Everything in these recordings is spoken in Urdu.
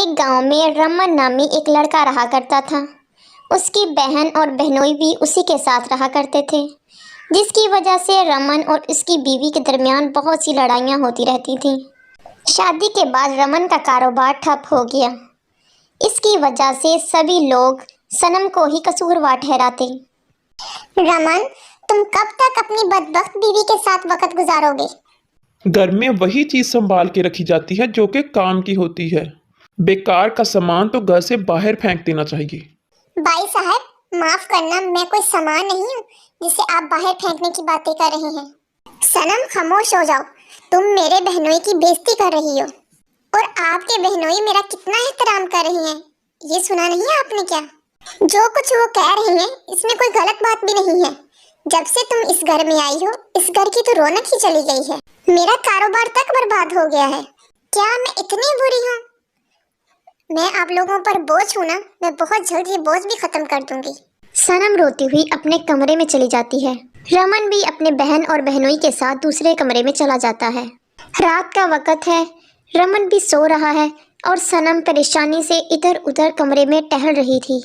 ایک گاؤں میں رمن نامی ایک لڑکا رہا کرتا تھا۔ اس کی بہن اور بہنوئی بھی اسی کے ساتھ رہا کرتے تھے، جس کی وجہ سے رمن اور اس کی بیوی کے درمیان بہت سی لڑائیاں ہوتی رہتی تھیں۔ شادی کے بعد رمن کا کاروبار ٹھپ ہو گیا۔ اس کی وجہ سے سبھی لوگ صنم کو ہی قصوروار ٹھہراتے۔ رمن، تم کب تک اپنی بدبخت بیوی کے ساتھ وقت گزارو گے؟ گھر میں وہی چیز سنبھال کے رکھی جاتی ہے جو کہ کام کی ہوتی ہے۔ بیکار کا سامان تو گھر سے باہر پھینک دینا چاہیے۔ بھائی صاحب، معاف کرنا، میں کوئی سامان نہیں ہوں جسے آپ باہر پھینکنے کی باتیں کر رہے ہیں۔ صنم، خاموش ہو جاؤ، تم میرے بہنوئی کی بےزتی کر رہی ہو، اور آپ کے بہنوئی میرا کتنا احترام کر رہی ہیں، یہ سنا نہیں آپ نے کیا؟ جو کچھ وہ کہہ رہی ہیں اس میں کوئی غلط بات بھی نہیں ہے۔ جب سے تم اس گھر میں آئی ہو، اس گھر کی تو رونق ہی چلی گئی ہے۔ میرا کاروبار تک برباد ہو گیا ہے۔ کیا میں اتنی بری ہوں؟ میں آپ لوگوں پر بوجھ ہوں نا، میں بہت جلد یہ بوجھ بھی ختم کر دوں گی۔ صنم روتی ہوئی اپنے کمرے میں چلی جاتی ہے۔ رمن بھی اپنے بہن اور بہنوئی کے ساتھ دوسرے کمرے میں چلا جاتا ہے۔ رات کا وقت ہے، رمن بھی سو رہا ہے اور صنم پریشانی سے ادھر ادھر کمرے میں ٹہل رہی تھی۔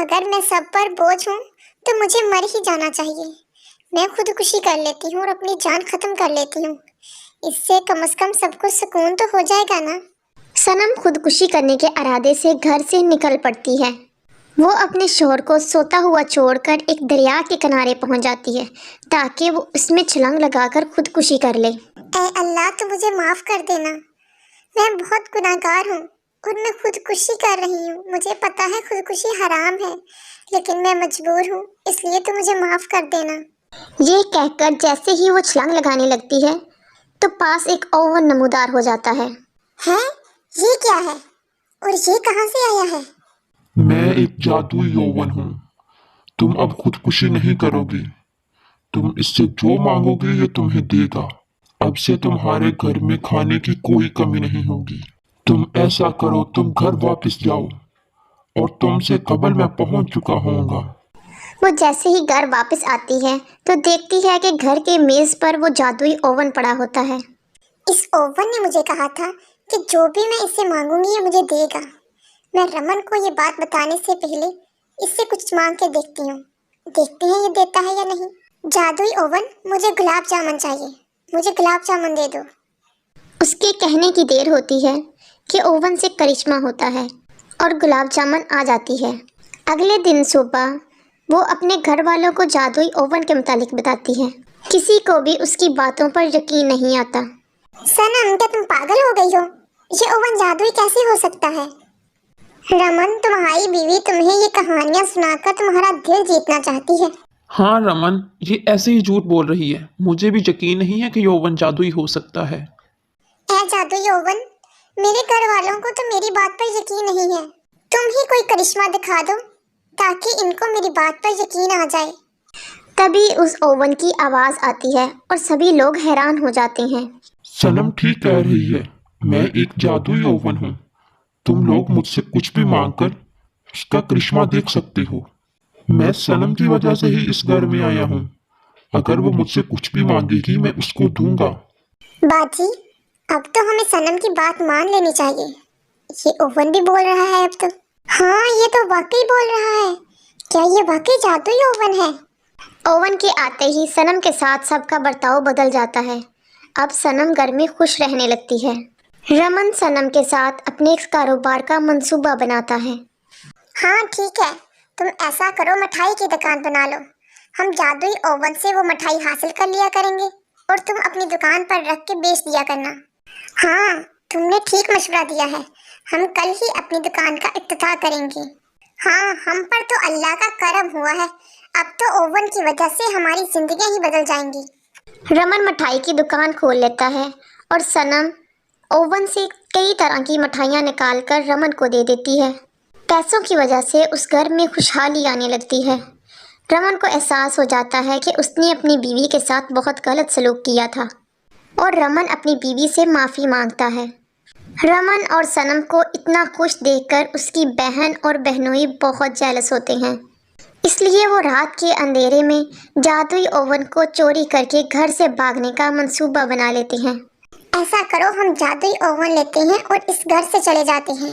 اگر میں سب پر بوجھ ہوں تو مجھے مر ہی جانا چاہیے۔ میں خودکشی کر لیتی ہوں اور اپنی جان ختم کر لیتی ہوں، اس سے کم از کم سب کو سکون تو ہو جائے گا نا۔ صنم خودکشی کرنے کے ارادے سے گھر سے نکل پڑتی ہے۔ وہ اپنے شوہر کو سوتا ہوا چھوڑ کر ایک دریا کے کنارے پہنچ جاتی ہے تاکہ وہ اس میں چھلانگ لگا کر خودکشی کر لے۔ اے اللہ، تو مجھے معاف کر دینا، میں بہت گناہگار ہوں اور میں خودکشی کر رہی ہوں۔ مجھے پتا ہے خودکشی حرام ہے، لیکن میں مجبور ہوں، اس لیے تو مجھے معاف کر دینا۔ یہ کہہ کر جیسے ہی وہ چھلانگ لگانے لگتی ہے تو پاس ایک اوون نمودار ہو جاتا ہے۔ ہے؟ یہ کیا ہے اور یہ کہاں سے آیا ہے؟ میں ایک جادوئی اوون ہوں۔ تم اب خودکشی نہیں کرو گی۔ تم اس سے جو مانگو گی یہ تمہیں دے گا۔ اب سے تمہارے گھر میں کھانے کی کوئی کمی نہیں ہوگی۔ تم ایسا کرو، تم گھر واپس جاؤ اور تم سے قبل میں پہنچ چکا ہوں گا۔ وہ جیسے ہی گھر واپس آتی ہے تو دیکھتی ہے کہ گھر کے میز پر وہ جادوئی اوون پڑا ہوتا ہے۔ اس اوون نے مجھے کہا تھا کہ جو بھی میں اس سے مانگوں گی یہ مجھے دے گا۔ میں رمن کو یہ بات بتانے سے پہلے اس سے کچھ مانگ کے دیکھتی ہوں، دیکھتے ہیں یہ دیتا ہے یا نہیں۔ جادوئی اوون، مجھے گلاب جامن چاہیے، مجھے گلاب جامن دے دو۔ اس کے کہنے کی دیر ہوتی ہے کہ اوون سے کرشمہ ہوتا ہے اور گلاب جامن آ جاتی ہے۔ اگلے دن صبح وہ اپنے گھر والوں کو جادوئی اوون کے متعلق بتاتی ہے۔ کسی کو بھی اس کی باتوں پر یقین نہیں آتا۔ صنم، کیا تم پاگل ہو گئی ہو؟ یہ اوون جادوئی کیسے ہو سکتا ہے؟ رمن، تمہاری بیوی تمہیں یہ کہانیاں سنا کر تمہارا دل جیتنا چاہتی ہے۔ ہاں رمن، یہ ایسے ہی جھوٹ بول رہی ہے۔ مجھے بھی یقین نہیں ہے کہ یہ اوون جادوئی ہو سکتا ہے۔ اے جادوئی اوون، میرے گھر والوں کو تو میری بات پر یقین نہیں ہے، تم ہی کوئی کرشمہ دکھا دو تاکہ ان کو میری بات پر یقین آ جائے۔ تبھی اس اوون کی آواز آتی ہے اور سبھی لوگ حیران ہو جاتے ہیں۔ صنم ٹھیک کہہ رہی ہے، میں ایک جادوئی اوون ہوں۔ تم لوگ مجھ سے کچھ بھی مانگ کر اس کا کرشمہ دیکھ سکتے ہو۔ میں صنم کی وجہ سے ہی اس گھر میں آیا ہوں۔ اگر وہ مجھ سے کچھ بھی مانگے گی میں اس کو دوں گا۔ باجی، اب تو ہمیں صنم کی بات مان لینی چاہیے۔ یہ اوون بھی بول رہا ہے اب تو۔ ہاں، یہ تو واقعی بول رہا ہے۔ کیا یہ واقعی جادوئی اوون ہے؟ اوون کے آتے ہی صنم کے ساتھ سب کا برتاؤ بدل جاتا ہے۔ اب صنم گھر میں خوش رہنے لگتی ہے۔ رمن صنم کے ساتھ اپنے کاروبار کا منصوبہ بناتا ہے۔ ہاں ٹھیک ہے، تم ایسا کرو، مٹھائی کی دکان بنا لو۔ ہم جادوئی اوون سے وہ مٹھائی حاصل کر لیا کریں گے اور تم اپنی دکان پر رکھ کے بیچ دیا کرنا۔ ہاں، تم نے ٹھیک مشورہ دیا ہے، ہم کل ہی اپنی دکان کا افتتاح کریں گے۔ ہاں، ہم پر تو اللہ کا کرم ہوا ہے، اب تو اوون کی وجہ سے ہماری زندگیاں ہی بدل جائیں گی۔ رمن مٹھائی کی دکان کھول لیتا ہے اور صنم اوون سے کئی طرح کی مٹھائیاں نکال کر رمن کو دے دیتی ہے۔ پیسوں کی وجہ سے اس گھر میں خوشحالی آنے لگتی ہے۔ رمن کو احساس ہو جاتا ہے کہ اس نے اپنی بیوی کے ساتھ بہت غلط سلوک کیا تھا اور رمن اپنی بیوی سے معافی مانگتا ہے۔ رمن اور صنم کو اتنا خوش دیکھ کر اس کی بہن اور بہنوئی بہت جیلس ہوتے ہیں، اس لیے وہ رات کے اندھیرے میں جادوئی اوون کو چوری کر کے گھر سے بھاگنے کا منصوبہ بنا لیتے ہیں۔ ایسا کرو، ہم جادوئی اوون لیتے ہیں اور اس گھر سے چلے جاتے ہیں۔